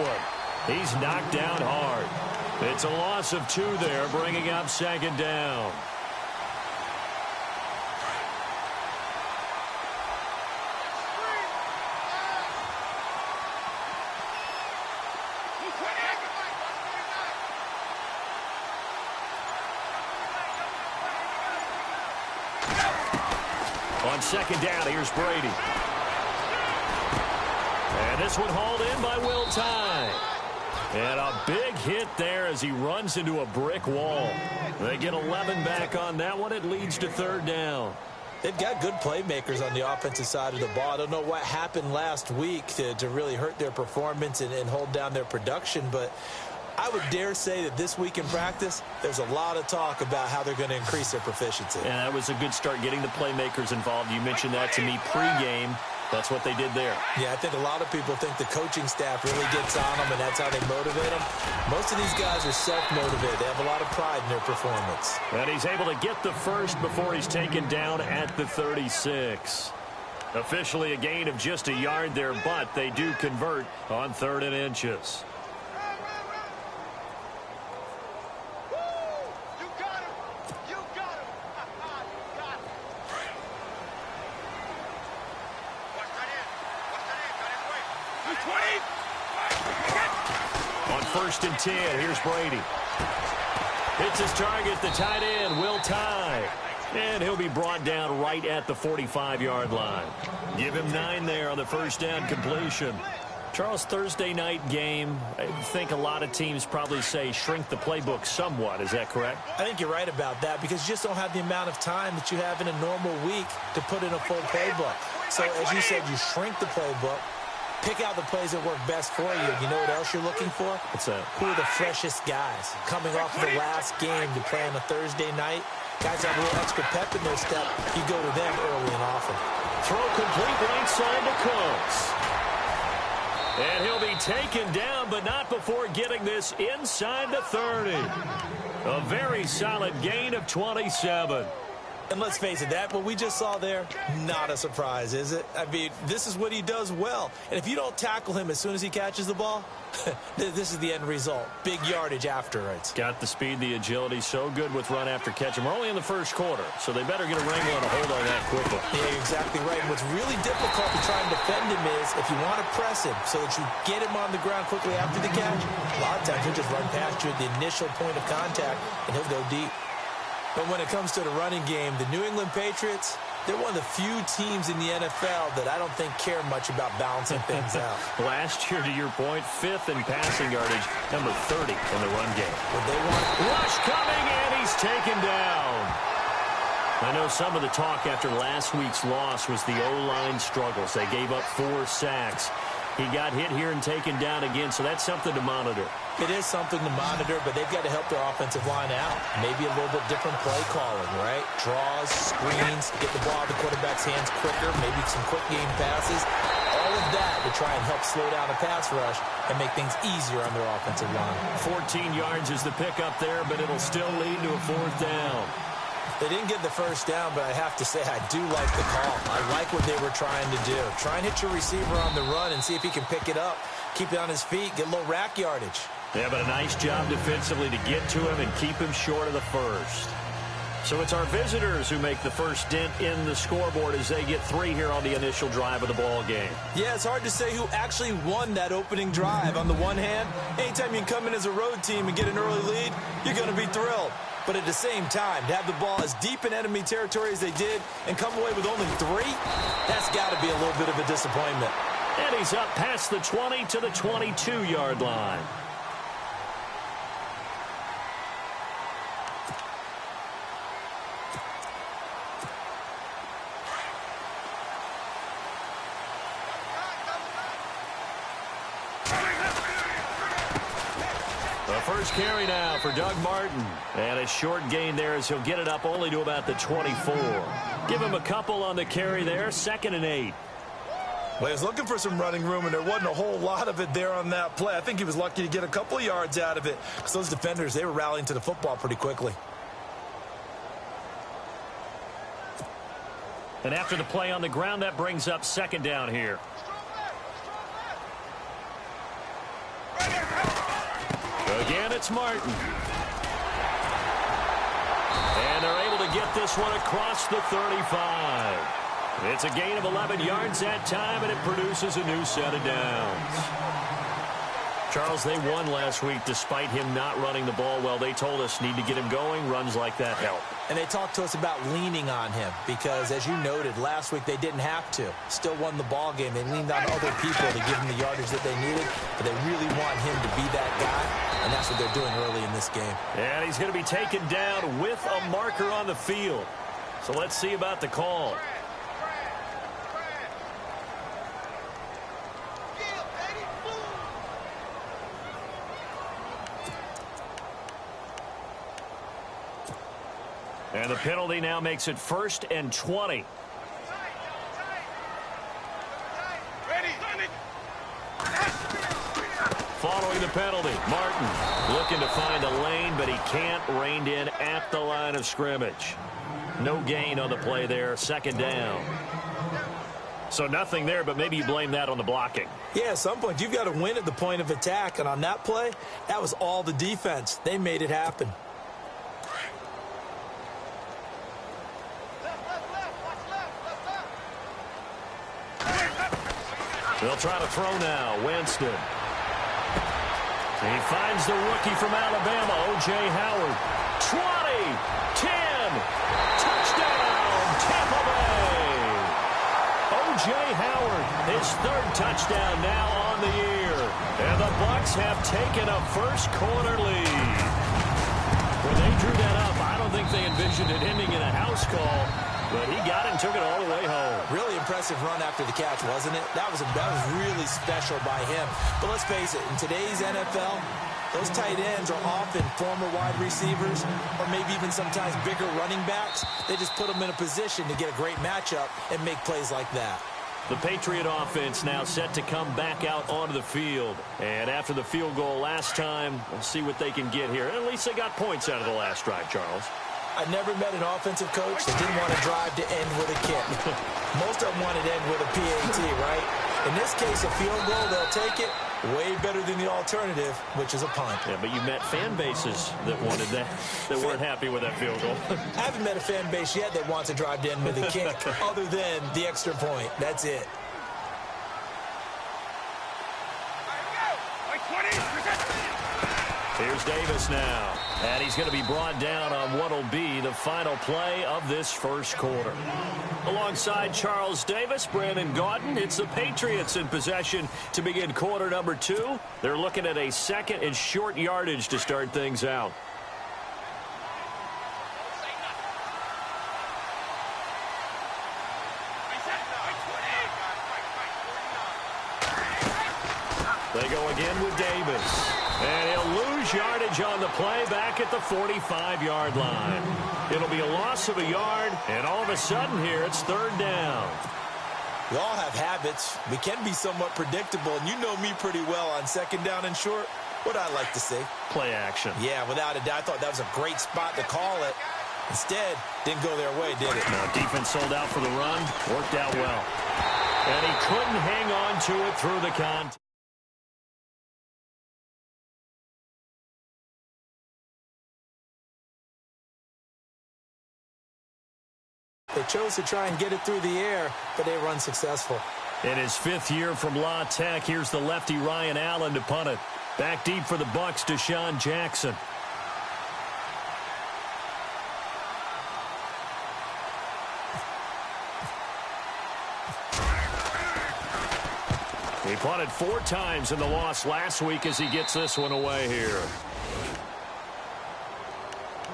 one. He's knocked down hard. It's a loss of 2 there, bringing up second down. On second down, here's Brady. And this one hauled in by Will Tye. And a big hit there as he runs into a brick wall. They get 11 back on that one. It leads to third down. They've got good playmakers on the offensive side of the ball. I don't know what happened last week to really hurt their performance and hold down their production, but I would dare say that this week in practice, there's a lot of talk about how they're going to increase their proficiency. And that was a good start getting the playmakers involved. You mentioned that to me pregame. That's what they did there. Yeah, I think a lot of people think the coaching staff really gets on them, and that's how they motivate them. Most of these guys are self-motivated. They have a lot of pride in their performance. And he's able to get the first before he's taken down at the 36. Officially a gain of just a yard there, but they do convert on 3rd and inches. On 1st and 10, here's Brady. Hits his target, the tight end, Will Tye. And he'll be brought down right at the 45-yard line. Give him 9 there on the first down completion. Charles, Thursday night game, I think a lot of teams probably say shrink the playbook somewhat. Is that correct? I think you're right about that because you just don't have the amount of time that you have in a normal week to put in a full playbook. So, as you said, you shrink the playbook. Pick out the plays that work best for you. You know what else you're looking for? What's that? Who are the freshest guys? Coming off of the last game to play on a Thursday night. Guys have a little extra pep in their step. You go to them early and often. Throw complete right side to Cooks. And he'll be taken down, but not before getting this inside the 30. A very solid gain of 27. And let's face it, that what we just saw there, not a surprise, is it? I mean, this is what he does well. And if you don't tackle him as soon as he catches the ball, this is the end result. Big yardage afterwards. Got the speed, the agility, so good with run after catch. And we're only in the first quarter, so they better get a wrangle and a hold on that quickly. Yeah, you're exactly right. And what's really difficult to try and defend him is if you want to press him so that you get him on the ground quickly after the catch, a lot of times he'll just run past you at the initial point of contact, and he'll go deep. But when it comes to the running game, the New England Patriots, they're one of the few teams in the NFL that I don't think care much about balancing things out. Last year, to your point, 5th in passing yardage, number 30 in the run game. But they want rush coming, and he's taken down. I know some of the talk after last week's loss was the O-line struggles. They gave up 4 sacks. He got hit here and taken down again, so that's something to monitor. It is something to monitor, but they've got to help their offensive line out. Maybe a little bit different play calling, right? Draws, screens, get the ball out of the quarterback's hands quicker, maybe some quick game passes. All of that to try and help slow down the pass rush and make things easier on their offensive line. 14 yards is the pickup there, but it'll still lead to a 4th down. They didn't get the first down, but I have to say I do like the call. I like what they were trying to do. Try and hit your receiver on the run and see if he can pick it up. Keep it on his feet, get a little rack yardage. Yeah, but a nice job defensively to get to him and keep him short of the first. So it's our visitors who make the first dent in the scoreboard as they get 3 here on the initial drive of the ball game. Yeah, it's hard to say who actually won that opening drive. On the one hand, anytime you can come in as a road team and get an early lead, you're going to be thrilled. But at the same time, to have the ball as deep in enemy territory as they did and come away with only 3, that's got to be a little bit of a disappointment. And he's up past the 20 to the 22-yard line. First carry now for Doug Martin. And a short gain there as he'll get it up only to about the 24. Give him a couple on the carry there. 2nd and 8. Well, he was looking for some running room, and there wasn't a whole lot of it there on that play. I think he was lucky to get a couple of yards out of it because those defenders, they were rallying to the football pretty quickly. And after the play on the ground, that brings up 2nd down here. Again, it's Martin. And they're able to get this one across the 35. It's a gain of 11 yards that time, and it produces a new set of downs. Charles, they won last week despite him not running the ball well. They told us need to get him going. Runs like that help. And they talked to us about leaning on him because, as you noted, last week they didn't have to. Still won the ball game. They leaned on other people to give him the yardage that they needed, but they really want him to be that guy, and that's what they're doing early in this game. And he's going to be taken down with a marker on the field. So let's see about the call. And the penalty now makes it 1st and 20. Following the penalty, Martin looking to find a lane, but he can't. Reined in at the line of scrimmage. No gain on the play there. 2nd down. So nothing there, but maybe you blame that on the blocking. Yeah, at some point you've got to win at the point of attack, and on that play, that was all the defense. They made it happen. They'll try to throw now. Winston. He finds the rookie from Alabama, O.J. Howard. 20, 10, touchdown, Tampa Bay. O.J. Howard, his 3rd touchdown now on the year. And the Bucs have taken a first-quarter lead. When they drew that up, I don't think they envisioned it ending in a house call. But he got it and took it all the way home. Really impressive run after the catch, wasn't it? That was really special by him. But let's face it, in today's NFL, those tight ends are often former wide receivers or maybe even sometimes bigger running backs. They just put them in a position to get a great matchup and make plays like that. The Patriot offense now set to come back out onto the field. And after the field goal last time, we'll see what they can get here. At least they got points out of the last drive, Charles. I never met an offensive coach that didn't want to drive to end with a kick. Most of them wanted to end with a PAT, right? In this case, a field goal, they'll take it. Way better than the alternative, which is a punt. Yeah, but you met fan bases that wanted that, that weren't happy with that field goal. I haven't met a fan base yet that wants to drive to end with a kick other than the extra point. That's it. Here's Davis now. And he's going to be brought down on what will be the final play of this first quarter. Alongside Charles Davis, Brandon Gaudin, it's the Patriots in possession to begin quarter number 2. They're looking at a 2nd and short yardage to start things out. They go again with Davis. And he'll lose yardage on the play back at the 45-yard line. It'll be a loss of a yard, and all of a sudden here, it's 3rd down. We all have habits. We can be somewhat predictable, and you know me pretty well on 2nd down and short. What I like to see. Play action. Yeah, without a doubt. I thought that was a great spot to call it. Instead, didn't go their way, did it? No, defense sold out for the run. Worked out well. And he couldn't hang on to it through the contest. They chose to try and get it through the air, but they run successful. In his 5th year from La Tech, here's the lefty Ryan Allen to punt it. Back deep for the Bucs, Deshaun Jackson. He punted 4 times in the loss last week as he gets this one away here.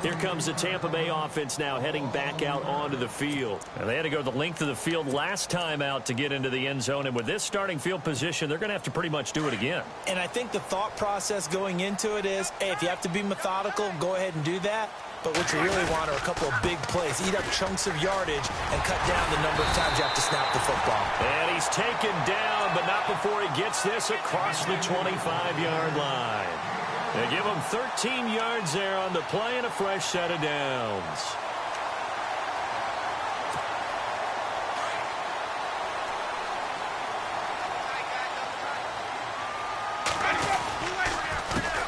Here comes the Tampa Bay offense now heading back out onto the field. And they had to go the length of the field last time out to get into the end zone. And with this starting field position, they're going to have to pretty much do it again. And I think the thought process going into it is, hey, if you have to be methodical, go ahead and do that. But what you really want are a couple of big plays. Eat up chunks of yardage and cut down the number of times you have to snap the football. And he's taken down, but not before he gets this across the 25-yard line. They give him 13 yards there on the play and a fresh set of downs.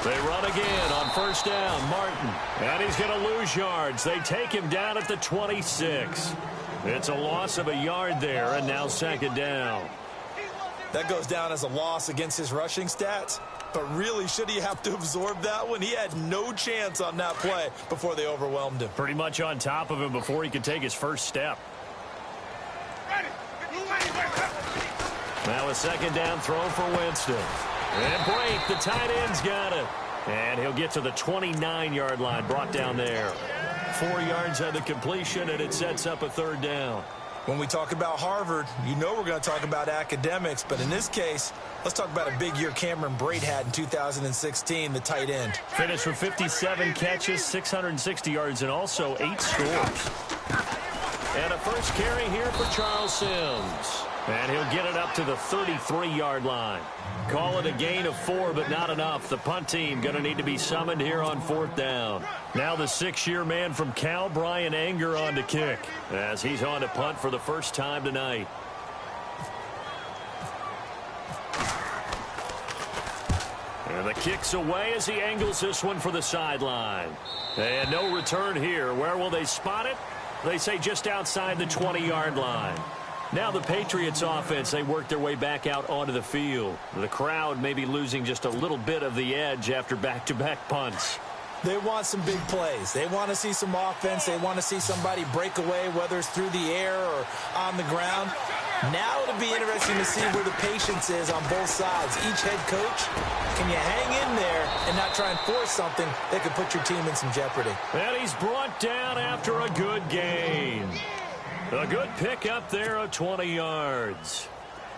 They run again on first down. Martin. And he's going to lose yards. They take him down at the 26. It's a loss of a yard there, and now second down. That goes down as a loss against his rushing stats. But really, should he have to absorb that one? He had no chance on that play before they overwhelmed him. Pretty much on top of him before he could take his first step. Now a second down throw for Winston. And break, the tight end's got it. And he'll get to the 29-yard line, brought down there. 4 yards on the completion, and it sets up a third down. When we talk about Harvard, you know we're going to talk about academics, but in this case, let's talk about a big year Cameron Brate had in 2016, the tight end. Finished with 57 catches, 660 yards, and also 8 scores. And a first carry here for Charles Sims. And he'll get it up to the 33-yard line. Call it a gain of 4, but not enough. The punt team going to need to be summoned here on fourth down. Now the 6-year man from Cal, Brian Anger, on to kick, as he's on to punt for the first time tonight. And the kick's away as he angles this one for the sideline. And no return here. Where will they spot it? They say just outside the 20-yard line. Now the Patriots offense, they work their way back out onto the field. The crowd may be losing just a little bit of the edge after back-to-back punts. They want some big plays. They want to see some offense. They want to see somebody break away, whether it's through the air or on the ground. Now it'll be interesting to see where the patience is on both sides. Each head coach, can you hang in there and not try and force something that could put your team in some jeopardy? And he's brought down after a good gain. A good pick up there of 20 yards.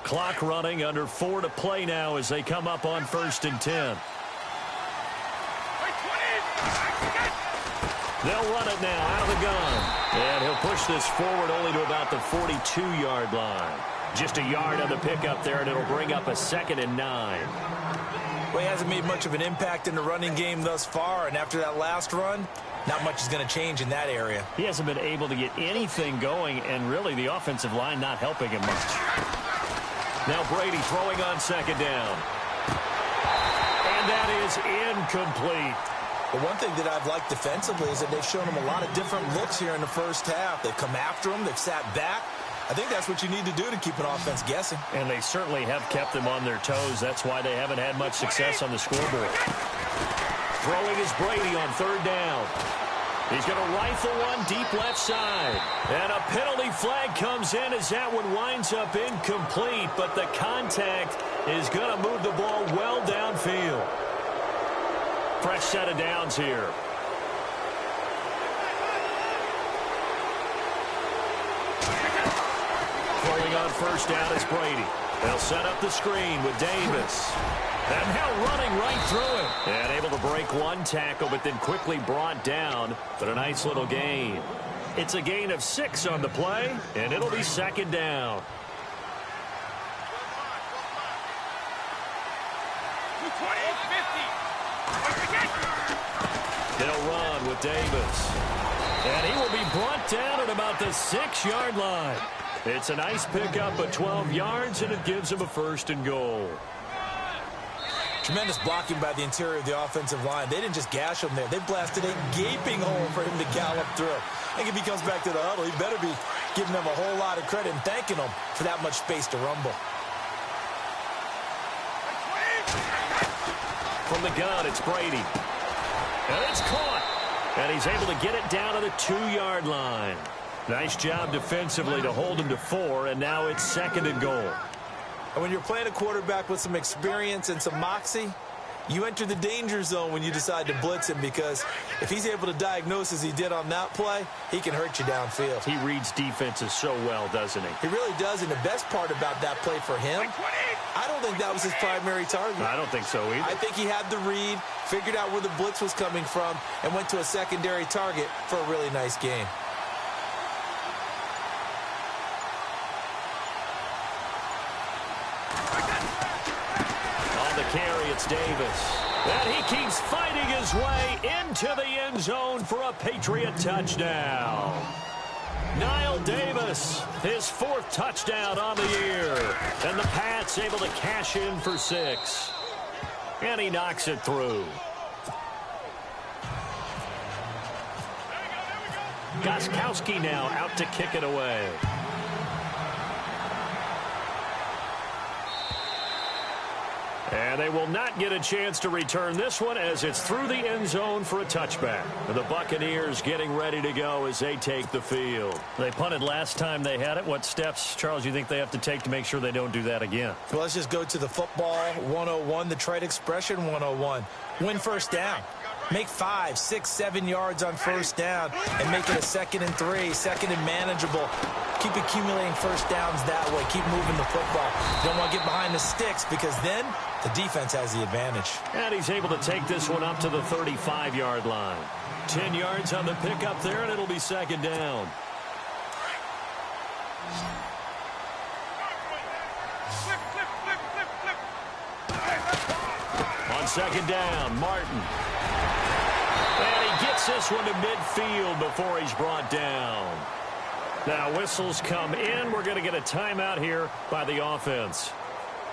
Clock running, under 4 to play now as they come up on 1st and 10. They'll run it now out of the gun. And he'll push this forward only to about the 42-yard line. Just a yard on the pickup there, and it'll bring up a 2nd and 9. Well, he hasn't made much of an impact in the running game thus far, and after that last run, not much is going to change in that area. He hasn't been able to get anything going, and really the offensive line not helping him much. Now Brady throwing on second down. And that is incomplete. The one thing that I've liked defensively is that they've shown him a lot of different looks here in the first half. They've come after him. They've sat back. I think that's what you need to do to keep an offense guessing. And they certainly have kept them on their toes. That's why they haven't had much success on the scoreboard. Throwing is Brady on third down. He's going to rifle one deep left side. And a penalty flag comes in as that one winds up incomplete. But the contact is going to move the ball well downfield. Fresh set of downs here. Throwing on first down is Brady. They'll set up the screen with Davis. And now running right through it. And able to break one tackle, but then quickly brought down. But a nice little gain. It's a gain of 6 on the play, and it'll be second down. They'll run with Davis. And he will be brought down at about the 6-yard line. It's a nice pickup of 12 yards, and it gives him a 1st and goal. Tremendous blocking by the interior of the offensive line. They didn't just gash him there. They blasted a gaping hole for him to gallop through. I think if he comes back to the huddle, he better be giving them a whole lot of credit and thanking them for that much space to rumble. From the gun, it's Brady. And it's caught. And he's able to get it down to the 2-yard line. Nice job defensively to hold him to 4, and now it's 2nd and goal. And when you're playing a quarterback with some experience and some moxie, you enter the danger zone when you decide to blitz him, because if he's able to diagnose as he did on that play, he can hurt you downfield. He reads defenses so well, doesn't he? He really does, and the best part about that play for him, I don't think that was his primary target. I don't think so either. I think he had the read, figured out where the blitz was coming from, and went to a secondary target for a really nice gain. On the carry, it's Davis. And he keeps fighting his way into the end zone for a Patriot touchdown. Niall Davis, his 4th touchdown on the year. And the Pats able to cash in for 6. And he knocks it through. Gostkowski now out to kick it away. And they will not get a chance to return this one as it's through the end zone for a touchback. The Buccaneers getting ready to go as they take the field. They punted last time they had it. What steps, Charles, you think they have to take to make sure they don't do that again? Well, let's just go to the football 101, the trade expression 101. Win first down. Make 5, 6, 7 yards on first down and make it a 2nd and 3, 2nd and manageable. Keep accumulating first downs that way. Keep moving the football. You don't want to get behind the sticks because then the defense has the advantage. And he's able to take this one up to the 35-yard line. 10 yards on the pickup there, and it'll be 2nd down. On 2nd down, Martin. And he gets this one to midfield before he's brought down. Now whistles come in. We're going to get a timeout here by the offense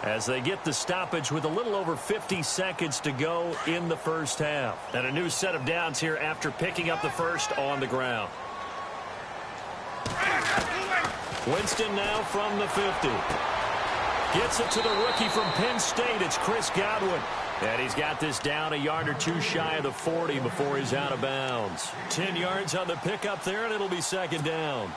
as they get the stoppage with a little over 50 seconds to go in the first half. And a new set of downs here after picking up the first on the ground. Winston now from the 50. Gets it to the rookie from Penn State. It's Chris Godwin. And he's got this down a yard or two shy of the 40 before he's out of bounds. 10 yards on the pickup there, and it'll be 2nd down.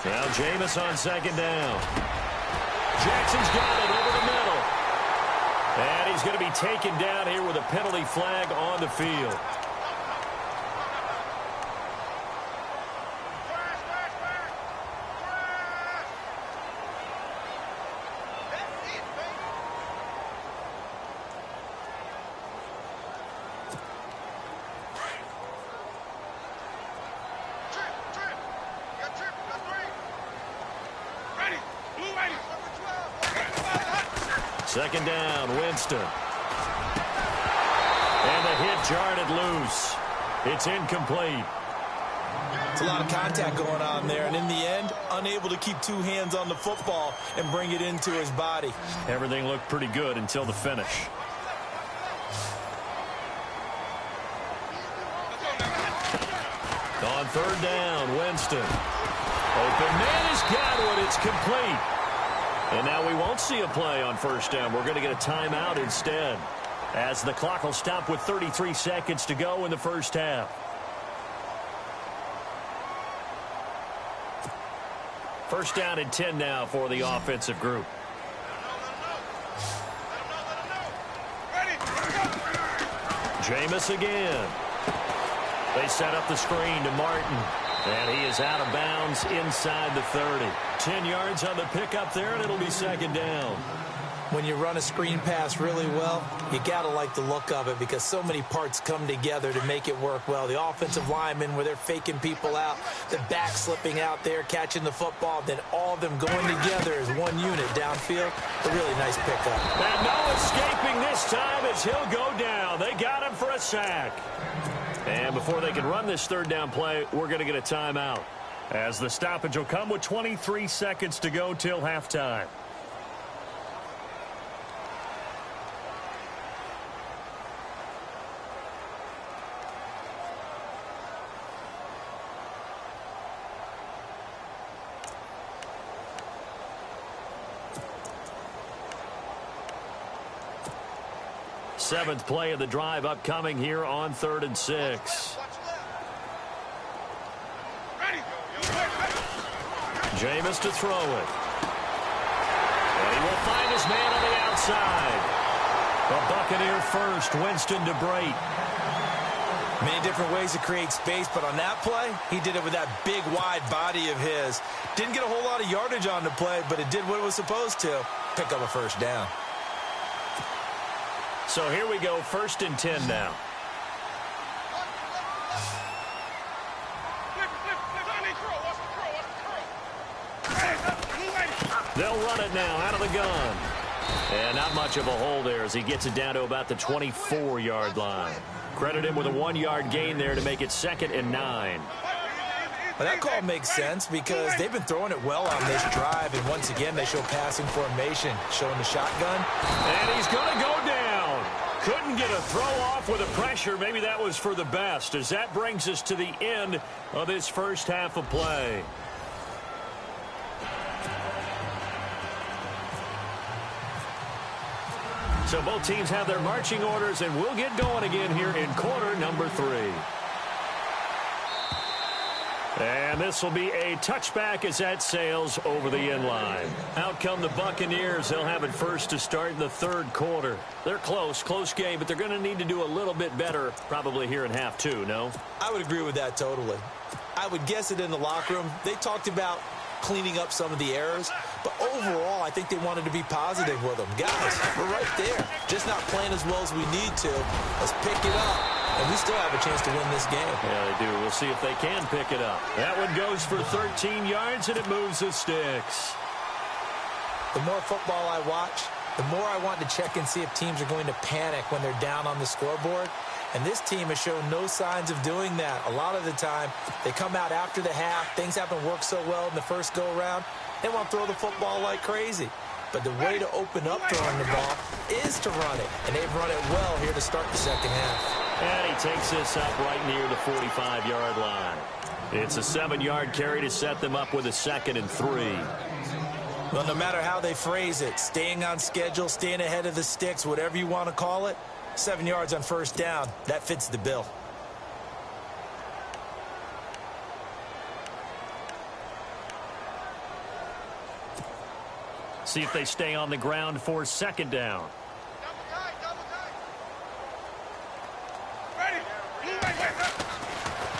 Now Jameis on 2nd down. Jackson's got it over the middle. And he's going to be taken down here with a penalty flag on the field. Second down, Winston. And the hit jarred it loose. It's incomplete. It's a lot of contact going on there, and in the end, unable to keep two hands on the football and bring it into his body. Everything looked pretty good until the finish. On 3rd down, Winston. Open man is Godwin. It's complete. And now we won't see a play on 1st down. We're going to get a timeout instead, as the clock will stop with 33 seconds to go in the first half. First down and 10 now for the offensive group. Jameis again. They set up the screen to Martin. And he is out of bounds inside the 30. 10 yards on the pickup there, and it'll be 2nd down. When you run a screen pass really well, you got to like the look of it because so many parts come together to make it work well. The offensive linemen, where they're faking people out, the back slipping out there, catching the football, then all of them going together as one unit downfield. A really nice pickup. And no escaping this time as he'll go down. They got him for a sack. And before they can run this 3rd down play, we're going to get a timeout, as the stoppage will come with 23 seconds to go till halftime. Seventh play of the drive upcoming here on 3rd and 6. Jameis to throw it. And he will find his man on the outside. The Buccaneer first, Winston to Brate. Many different ways to create space, but on that play, he did it with that big, wide body of his. Didn't get a whole lot of yardage on the play, but it did what it was supposed to. Pick up a first down. So here we go, 1st and 10 now. They'll run it now out of the gun. And not much of a hole there as he gets it down to about the 24-yard line. Credit him with a 1-yard gain there to make it 2nd and 9. Well, that call makes sense because they've been throwing it well on this drive, and once again, they show passing formation, showing the shotgun. And he's going to go down. Couldn't get a throw off with the pressure. Maybe that was for the best, as that brings us to the end of this first half of play. So both teams have their marching orders, and we'll get going again here in quarter number 3. And this will be a touchback as that sails over the end line. Out come the Buccaneers. They'll have it first to start in the third quarter. They're close game, but they're going to need to do a little bit better probably here in half 2, no? I would agree with that totally. I would guess it in the locker room. They talked about cleaning up some of the errors, but overall, I think they wanted to be positive with them. Guys, we're right there. Just not playing as well as we need to. Let's pick it up, and we still have a chance to win this game. Yeah, they do. We'll see if they can pick it up. That one goes for 13 yards, and it moves the sticks. The more football I watch, the more I want to check and see if teams are going to panic when they're down on the scoreboard. And this team has shown no signs of doing that. A lot of the time, they come out after the half. Things haven't worked so well in the first go-around. They want to throw the football like crazy. But the way to open up throwing the ball is to run it. And they've run it well here to start the second half. And he takes this up right near the 45-yard line. It's a 7-yard carry to set them up with a 2nd and 3. Well, no matter how they phrase it, staying on schedule, staying ahead of the sticks, whatever you want to call it, 7 yards on first down, that fits the bill. See if they stay on the ground for 2nd down.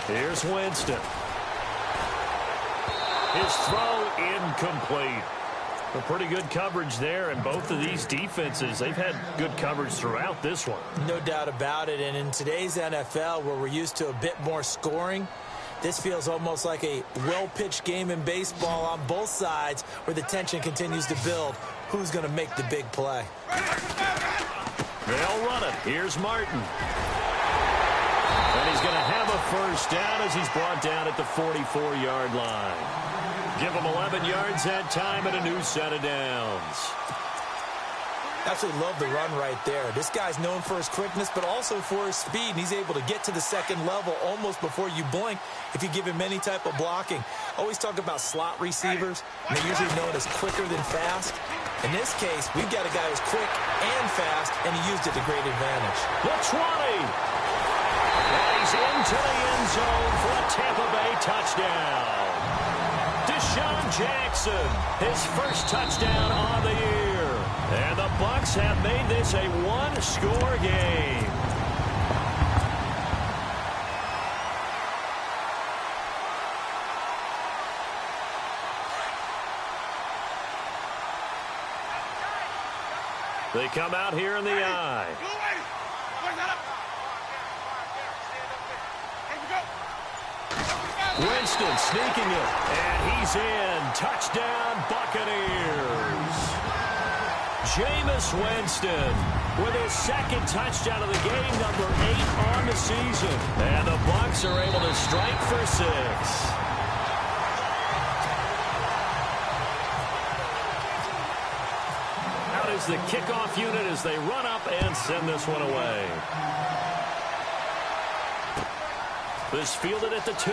Here's Winston. His throw incomplete. A pretty good coverage there, and both of these defenses, they've had good coverage throughout this one. No doubt about it, and in today's NFL, where we're used to a bit more scoring, this feels almost like a well-pitched game in baseball on both sides where the tension continues to build. Who's going to make the big play? They'll run it. Here's Martin. And he's going to have a first down as he's brought down at the 44-yard line. Give him 11 yards that time and a new set of downs. Absolutely love the run right there. This guy's known for his quickness, but also for his speed, and he's able to get to the second level almost before you blink if you give him any type of blocking. Always talk about slot receivers, and they're usually known as quicker than fast. In this case, we've got a guy who's quick and fast, and he used it to great advantage. The 20. And he's into the end zone for a Tampa Bay touchdown. Deshaun Jackson, his first touchdown on the year. And the Bucs have made this a one-score game. They come out here in the I. Winston sneaking it, and he's in. Touchdown, Buccaneers. Jameis Winston with his 2nd touchdown of the game, number 8 on the season. And the Bucs are able to strike for 6. Out is the kickoff unit as they run up and send this one away. This fielded at the 2.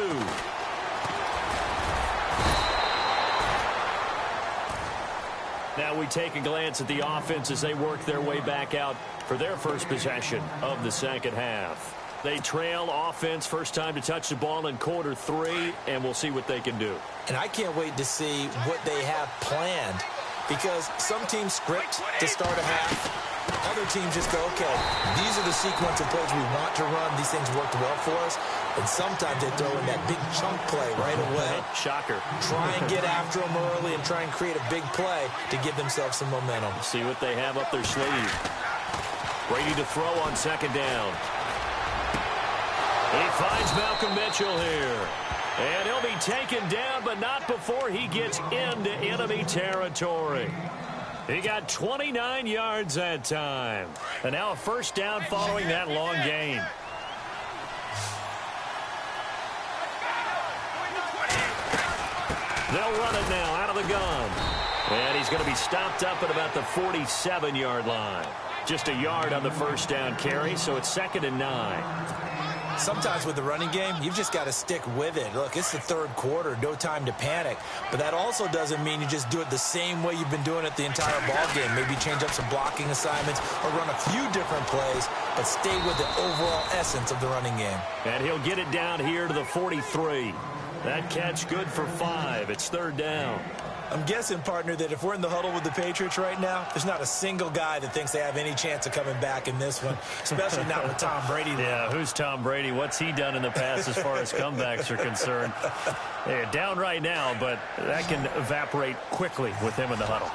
Now we take a glance at the offense as they work their way back out for their first possession of the second half. They trail offense, first time to touch the ball in quarter 3, and we'll see what they can do. And I can't wait to see what they have planned, because some teams script to start a half. Other teams just go, okay, these are the sequence of plays we want to run. These things worked well for us. And sometimes they throw in that big chunk play right away. Shocker. Try and get after them early and try and create a big play to give themselves some momentum. See what they have up their sleeve. Brady to throw on 2nd down. He finds Malcolm Mitchell here. And he'll be taken down, but not before he gets into enemy territory. He got 29 yards that time. And now a first down following that long gain. They'll run it now out of the gun. And he's going to be stopped up at about the 47-yard line. Just a yard on the first down carry, so it's 2nd and 9. Sometimes with the running game, you've just got to stick with it. Look, it's the third quarter, no time to panic. But that also doesn't mean you just do it the same way you've been doing it the entire ball game. Maybe change up some blocking assignments or run a few different plays, but stay with the overall essence of the running game. And he'll get it down here to the 43. That catch good for 5. It's 3rd down. I'm guessing, partner, that if we're in the huddle with the Patriots right now, there's not a single guy that thinks they have any chance of coming back in this one, especially not with Tom Brady. Yeah, who's Tom Brady? What's he done in the past as far as comebacks are concerned? They're down right now, but that can evaporate quickly with him in the huddle.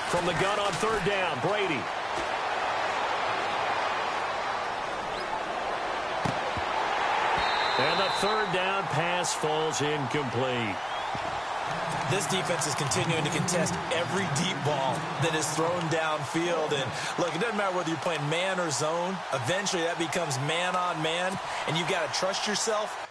From the gun on 3rd down, Brady. And the 3rd down pass falls incomplete. This defense is continuing to contest every deep ball that is thrown downfield. And, look, it doesn't matter whether you're playing man or zone. Eventually, that becomes man on man, and you've got to trust yourself.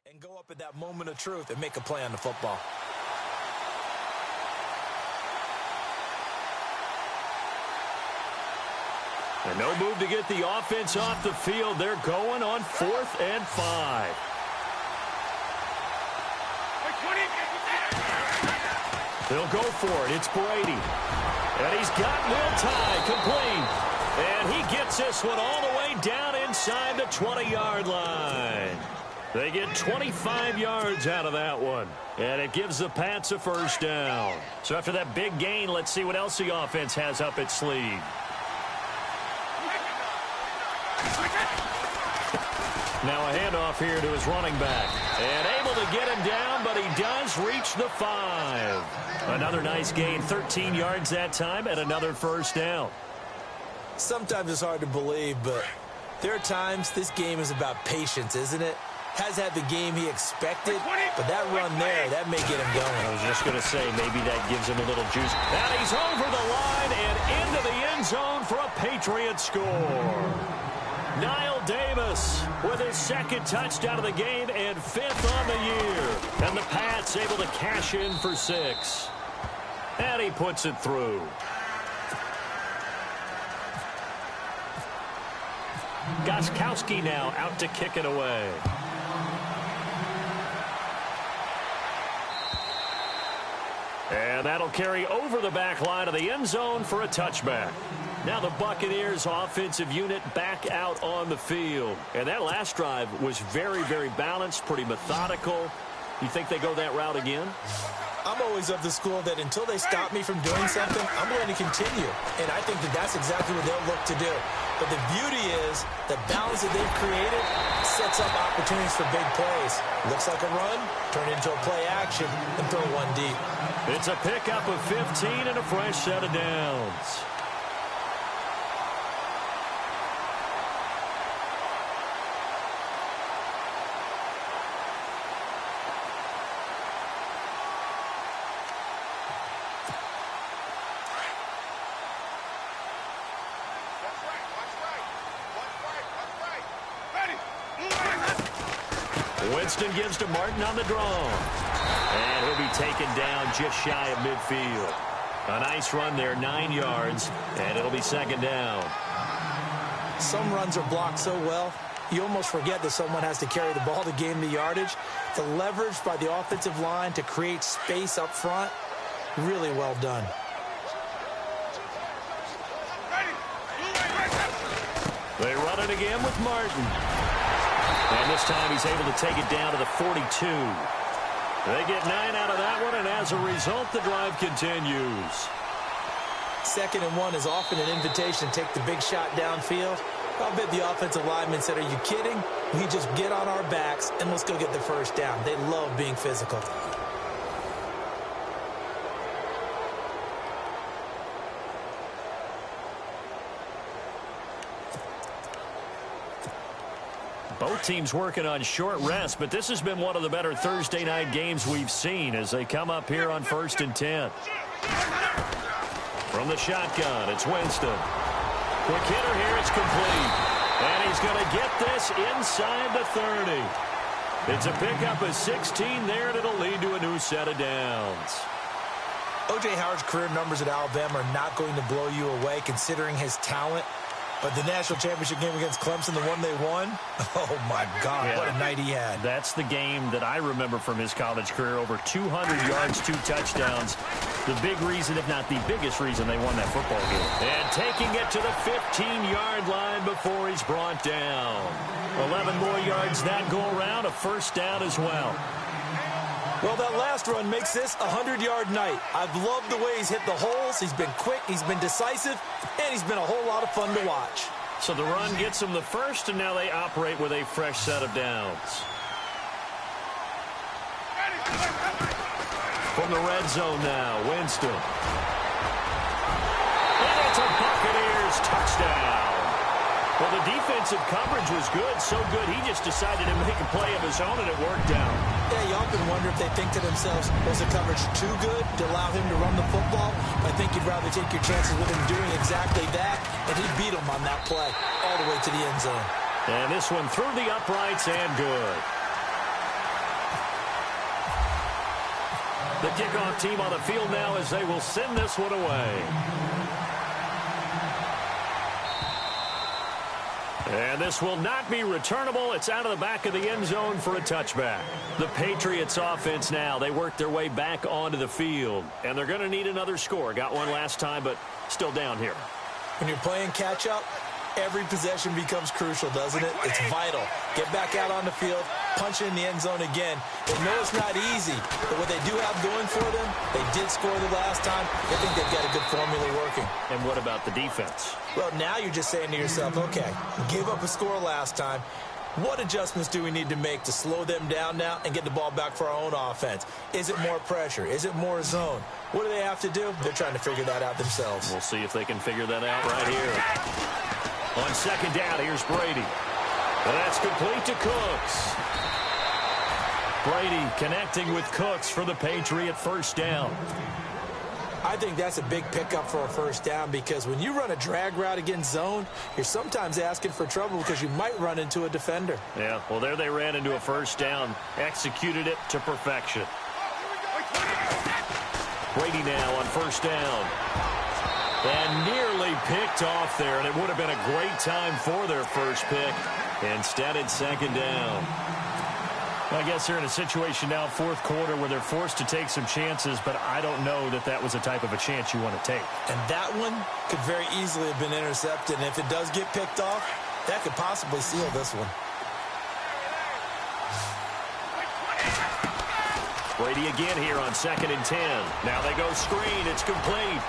And go up at that moment of truth and make a play on the football. And no move to get the offense off the field. They're going on 4th and 5. They'll go for it. It's Brady. And he's got Will Tye complete. And he gets this one all the way down inside the 20-yard line. They get 25 yards out of that one. And it gives the Pats a 1st down. So after that big gain, let's see what else the offense has up its sleeve. Now a handoff here to his running back. And able to get him down, but he does reach the 5. Another nice gain, 13 yards that time, and another 1st down. Sometimes it's hard to believe, but there are times this game is about patience, isn't it? Has had the game he expected, but that run there, that may get him going. I was just going to say, maybe that gives him a little juice. And he's over the line and into the end zone for a Patriot score. Niall Davis with his 2nd touchdown of the game and 5th on the year. And the Pats able to cash in for 6. And he puts it through. Gostkowski now out to kick it away. And that'll carry over the back line of the end zone for a touchback. Now the Buccaneers offensive unit back out on the field. And that last drive was very, very balanced, pretty methodical. You think they go that route again? I'm always of the school that until they stop me from doing something, I'm going to continue. And I think that that's exactly what they'll look to do. But the beauty is the balance that they've created sets up opportunities for big plays. Looks like a run, turn it into a play action, and throw one deep. It's a pickup of 15 and a fresh set of downs. Winston gives to Martin on the draw. And he'll be taken down just shy of midfield. A nice run there, 9 yards, and it'll be 2nd down. Some runs are blocked so well, you almost forget that someone has to carry the ball to gain the yardage. The leverage by the offensive line to create space up front, really well done. They run it again with Martin. And this time he's able to take it down to the 42. They get 9 out of that one, and as a result, the drive continues. 2nd and 1 is often an invitation to take the big shot downfield. I'll bet the offensive lineman said, are you kidding? We just get on our backs and let's go get the first down. They love being physical. Both teams working on short rest, but this has been one of the better Thursday night games we've seen as they come up here on 1st and 10. From the shotgun, it's Winston. Quick hitter here, it's complete. And he's going to get this inside the 30. It's a pickup of 16 there, and it'll lead to a new set of downs. O.J. Howard's career numbers at Alabama are not going to blow you away considering his talent. But the national championship game against Clemson, the one they won, oh, my God, yeah. What a night he had. That's the game that I remember from his college career. Over 200 yards, 2 touchdowns. The big reason, if not the biggest reason, they won that football game. And taking it to the 15-yard line before he's brought down. 11 more yards that go around, a first down as well. Well, that last run makes this a 100-yard night. I've loved the way he's hit the holes. He's been quick, he's been decisive, and he's been a whole lot of fun to watch. So the run gets him the first, and now they operate with a fresh set of downs. From the red zone now, Winston. And it's a Buccaneers touchdown. Well, the defensive coverage was good, so good he just decided to make a play of his own, and it worked out. Yeah, you often wonder if they think to themselves, was the coverage too good to allow him to run the football? I think you'd rather take your chances with him doing exactly that, and he beat him on that play all the way to the end zone. And this one through the uprights and good. The kickoff team on the field now as they will send this one away. And this will not be returnable. It's out of the back of the end zone for a touchback. The Patriots offense now, they work their way back onto the field. And they're going to need another score. Got one last time, but still down here. When you're playing catch-up, every possession becomes crucial, doesn't it? It's vital. Get back out on the field, punch it in the end zone again. They know it's not easy, but what they do have going for them, they did score the last time. They think they've got a good formula working. And what about the defense? Well, now you're just saying to yourself, okay, gave up a score last time. What adjustments do we need to make to slow them down now and get the ball back for our own offense? Is it more pressure? Is it more zone? What do they have to do? They're trying to figure that out themselves. We'll see if they can figure that out right here. On second down, here's Brady. And that's complete to Cooks. Brady connecting with Cooks for the Patriot first down. I think that's a big pickup for a first down because when you run a drag route against zone, you're sometimes asking for trouble because you might run into a defender. Yeah, well, there they ran into a first down, executed it to perfection. Brady now on first down. And nearly picked off there, and it would have been a great time for their first pick. Instead, it's second down. I guess they're in a situation now, fourth quarter, where they're forced to take some chances, but I don't know that that was the type of a chance you want to take. And that one could very easily have been intercepted, and if it does get picked off, that could possibly seal this one. Brady again here on 2nd and 10. Now they go screen. It's complete.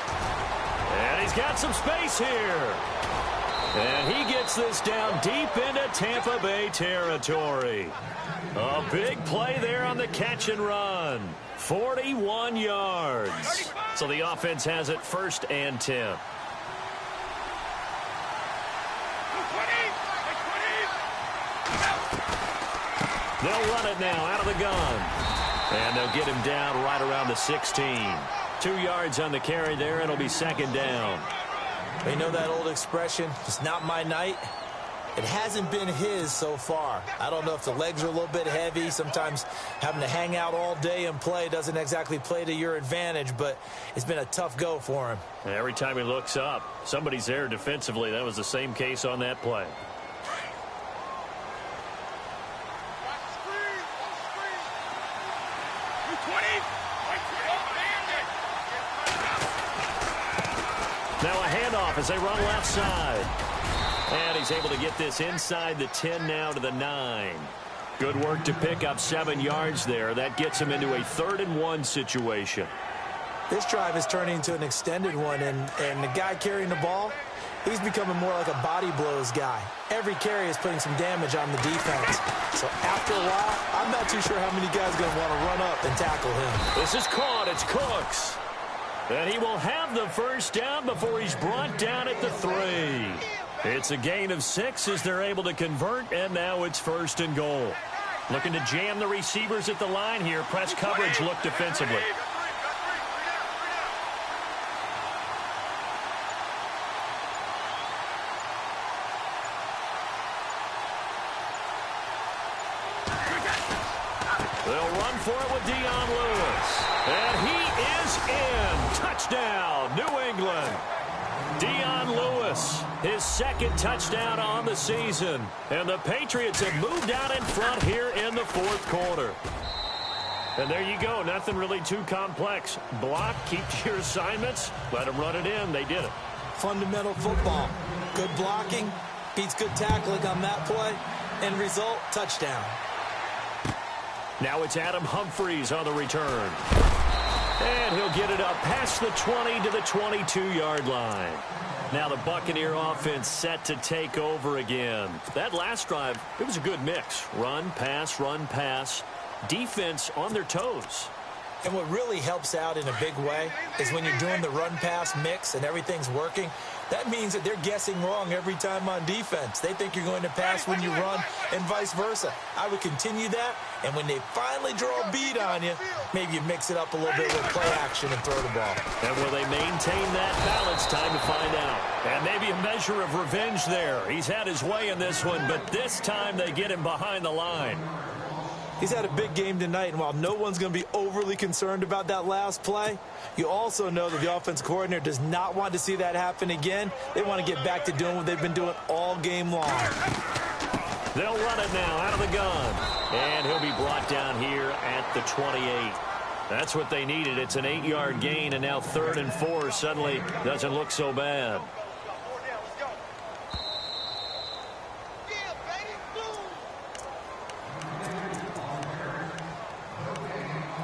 And he's got some space here. And he gets this down deep into Tampa Bay territory. A big play there on the catch and run. 41 yards. So the offense has it 1st and 10. They'll run it now out of the gun. And they'll get him down right around the 16. 2 yards on the carry there. It'll be second down. You know that old expression, it's not my night? It hasn't been his so far. I don't know if the legs are a little bit heavy. Sometimes having to hang out all day and play doesn't exactly play to your advantage, but it's been a tough go for him. And every time he looks up, somebody's there defensively. That was the same case on that play. Now a handoff as they run left side. And he's able to get this inside the 10 now to the 9. Good work to pick up 7 yards there. That gets him into a 3rd-and-1 situation. This drive is turning into an extended one, and the guy carrying the ball, he's becoming more like a body blows guy. Every carry is putting some damage on the defense. So after a while, I'm not too sure how many guys are going to want to run up and tackle him. This is caught. It's Cooks. And he will have the first down before he's brought down at the 3. It's a gain of 6 as they're able to convert, and now it's 1st and goal. Looking to jam the receivers at the line here. Press coverage look defensively. They'll run for it with Dion Lewis. And he is in. Touchdown, New England. Dion Lewis, his 2nd touchdown on the season. And the Patriots have moved out in front here in the 4th quarter. And there you go. Nothing really too complex. Block, keep your assignments, let them run it in. They did it. Fundamental football. Good blocking, beats good tackling on that play. End result, touchdown. Now it's Adam Humphries on the return. And he'll get it up past the 20 to the 22-yard line. Now the Buccaneer offense set to take over again. That last drive, it was a good mix. Run, pass, defense on their toes. And what really helps out in a big way is when you're doing the run-pass mix and everything's working, that means that they're guessing wrong every time on defense. They think you're going to pass when you run and vice versa. I would continue that, and when they finally draw a beat on you, maybe you mix it up a little bit with play action and throw the ball. And will they maintain that balance? Time to find out. And maybe a measure of revenge there. He's had his way in this one, but this time they get him behind the line. He's had a big game tonight, and while no one's going to be overly concerned about that last play, you also know that the offense coordinator does not want to see that happen again. They want to get back to doing what they've been doing all game long. They'll run it now out of the gun. And he'll be brought down here at the 28. That's what they needed. It's an 8-yard gain, and now 3rd and 4 suddenly doesn't look so bad.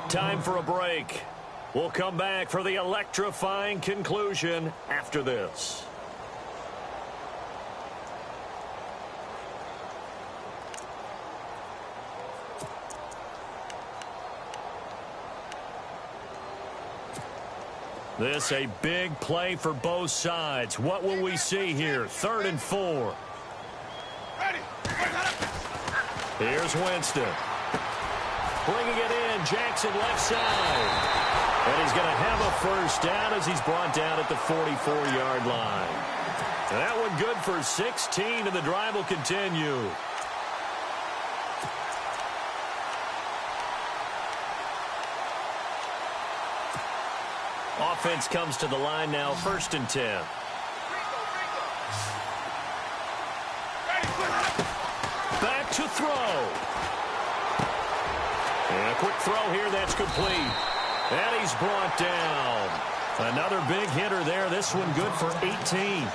Time for a break. We'll come back for the electrifying conclusion after this. This a big play for both sides. What will we see here? 3rd and 4. Here's Winston. Bringing it in, Jackson left side. And he's going to have a first down as he's brought down at the 44-yard line. That one good for 16, and the drive will continue. Offense comes to the line now, 1st and 10. Back to throw. And a quick throw here, that's complete. And he's brought down. Another big hitter there. This one good for 18.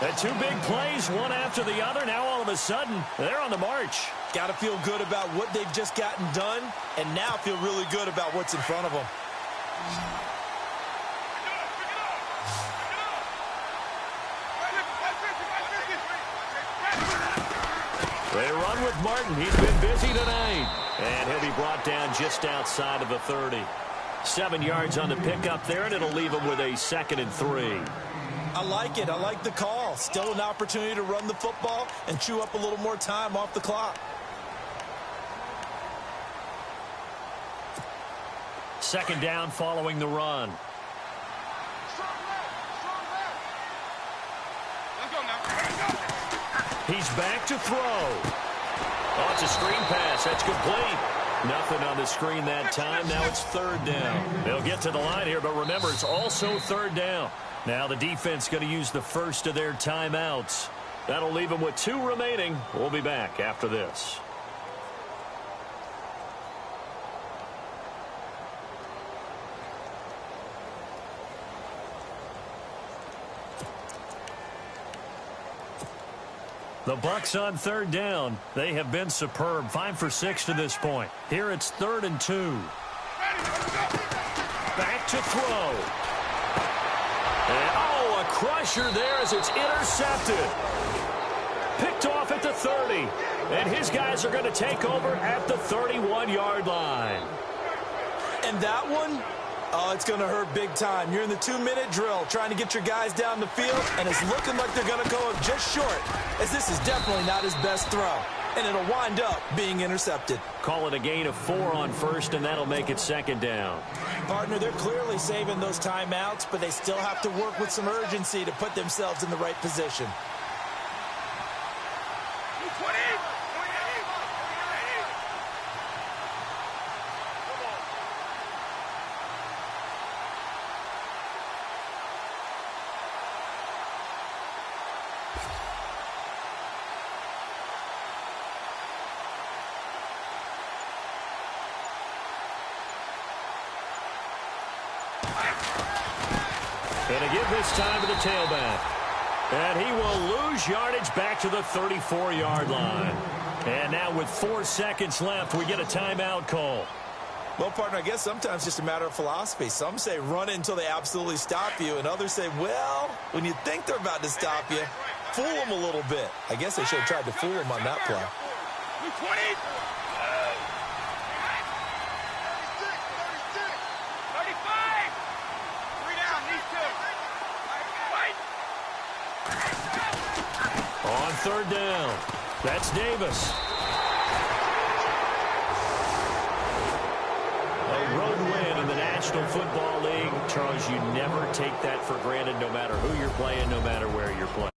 And 2 big plays, one after the other. Now all of a sudden, they're on the march. Got to feel good about what they've just gotten done, and now feel really good about what's in front of them. They run with Martin. He's been busy tonight. And he'll be brought down just outside of the 30. 7 yards on the pickup there, and it'll leave him with a 2nd and 3. I like it. I like the call. Still an opportunity to run the football and chew up a little more time off the clock. 2nd down following the run. He's back to throw. Oh, it's a screen pass. That's complete. Nothing on the screen that time. Now it's 3rd down. They'll get to the line here, but remember, it's also 3rd down. Now the defense going to use the first of their timeouts. That'll leave them with 2 remaining. We'll be back after this. The Bucs on third down. They have been superb. 5 for 6 to this point. Here it's 3rd and 2. Back to throw. And, oh, a crusher there as it's intercepted. Picked off at the 30. And his guys are going to take over at the 31-yard line. And that one, oh, it's going to hurt big time. You're in the 2-minute drill trying to get your guys down the field, and it's looking like they're going to go just short, as this is definitely not his best throw. And it'll wind up being intercepted. Call it a gain of 4 on first, and that'll make it 2nd down. Partner, they're clearly saving those timeouts, but they still have to work with some urgency to put themselves in the right position. Going to give this time to the tailback. And he will lose yardage back to the 34-yard line. And now with 4 seconds left, we get a timeout call. Well, partner, I guess sometimes it's just a matter of philosophy. Some say run it until they absolutely stop you, and others say, well, when you think they're about to stop you, fool them a little bit. I guess they should have tried to fool them on that play. 20. On third down, that's Davis. A road win in the National Football League. Charles, you never take that for granted no matter who you're playing, no matter where you're playing.